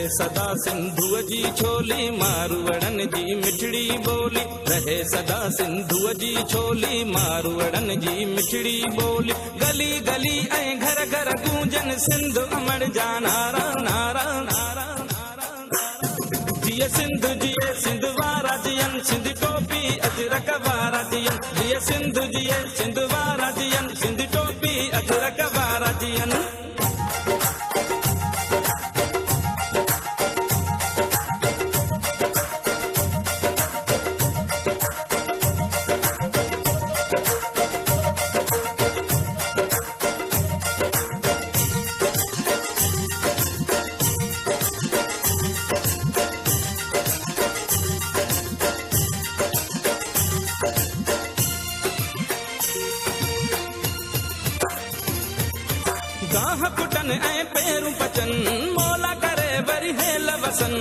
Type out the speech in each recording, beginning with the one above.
सदा सिंधुअ जी छोली मारवड़न जी मिठड़ी बोली। रहे सदा सिंधुअ जी छोली मारवड़न जी मिठड़ी बोली। गली गली ऐं घर घर गूंजन सिंध अमर जा नारा नारा नारा नारा। जिए सिंध जिए सिंध वारा जियन सिंध टोपी अजरक वारा जियन। जिए सिंध जिए सिंध वारा जियन सिंध टोपी अजरक वारा जियन। गाह कुटन ऐं पेरू पचन मोला करे वरी हेल वसन।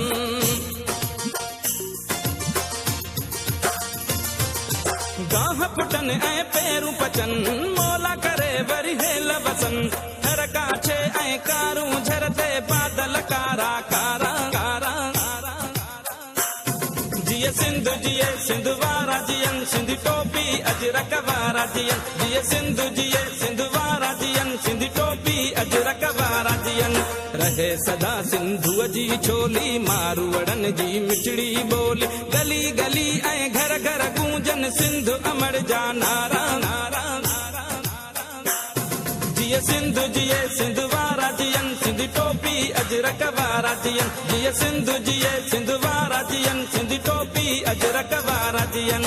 गाह कुटन ऐं पेरू पचन मोला करे वरी हेल वसन। हर काछे ऐं कारूं झरते बादल कारा कारा कारा कारा। जिए सिंध जिए सिंध वारा जियन सिंध टोपी अजरक वारा जियन। जिए सिंध जिए सिंध वारा जियन सिंध टोपी अजरक वारा जियन। रहे सदा सिंधुअ जी छोली मारवड़न जी मिठड़ी बोली। गली गली ऐं घर घर गूंजन सिंध अमर जा नारा नारा नारा नारा। जिए सिंध जिए सिंध वारा जियन सिंध टोपी अजरक वारा जियन। जिए सिंध जिए सिंध वारा जियन सिंध टोपी अजरक वारा जियन।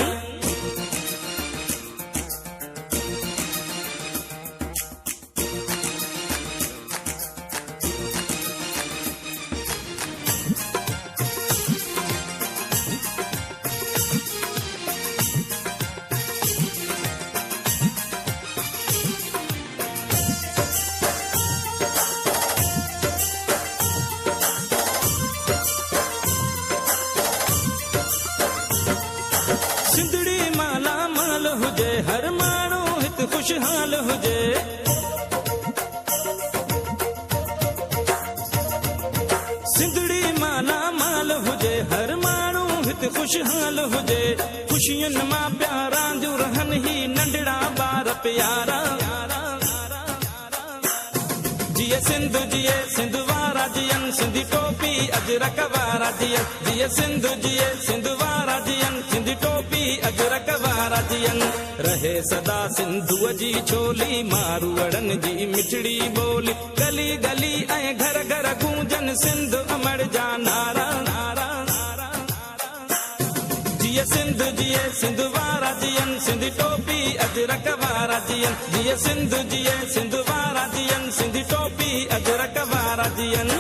सिंधड़ी माला माल हुजे हर माण्हू हित खुशहाल हुजे। सिंधड़ी माला माल हुजे हर माण्हू हित खुशहाल हुजे। खुशियुनि मां प्यारा जो रहन ही नंढड़ा ॿार प्यारा। जिए सिंध जिए सिंध वारा जियन सिंध टोपी अजरक वारा जियन। जिए सिंध जिए सिंध वारा जियन सिंध टोपी अजरक वारा जियन। रहे सदा सिंधुअ जी छोली मारवड़न जी मिठड़ी बोली। गली गली ऐं घर घर गूंजन सिंध अमर जा नारा नारा नारा नारा। जिए सिंध जिए सिंध वारा जियन सिंध टोपी अजरक वारा जियन। जिए सिंध जिए सिंध वारा जियन सिंध टोपी अजरक वारा जियन।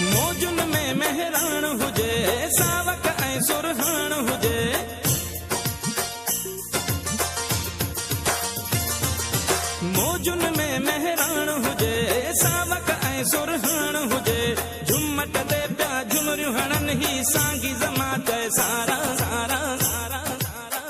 मौजुन में मेहरान हुजे सावक ऐं सुरहान हुजे। मौजुन में मेहरान हुजे सावक ऐं सुरहान हुजे। झुमट दे प्या झुमरियूं हणन ही सांगी जमात सारा सारा सारा सारा।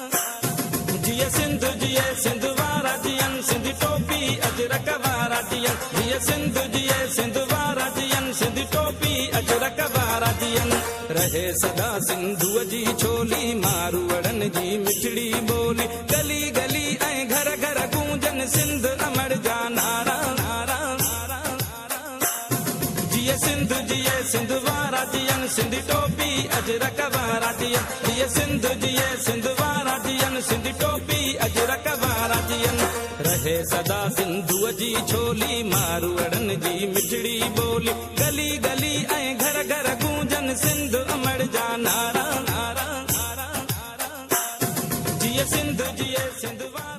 जिए सिंध जिए सिंध वारा जियन सिंध टोपी अजरक वारा जियन। जिए सिंध जिए सिंध वारा जियन सिंध टोपी अजरक वारा जियन। रहे सदा सिंधुअ जी छोली मारवड़न जी मिठड़ी बोली। गली गली ऐं घर घर गूंजन सिंध अमर जा नारा नारा नारा नारा। जिए सिंध जिए सिंध वारा जियन सिंध टोपी अजरक वारा जियन। जिए सिंध जिए सिंध वारा जियन सिंध टोपी अजरक वारा जियन। रहे सदा सिंधुअ जी छोली मारवड़न जी मिठड़ी बोली। गली गली ऐं घर घर गूंजन सिंध अमर जा नारा नारा नारा नारा। जिए सिंध वारा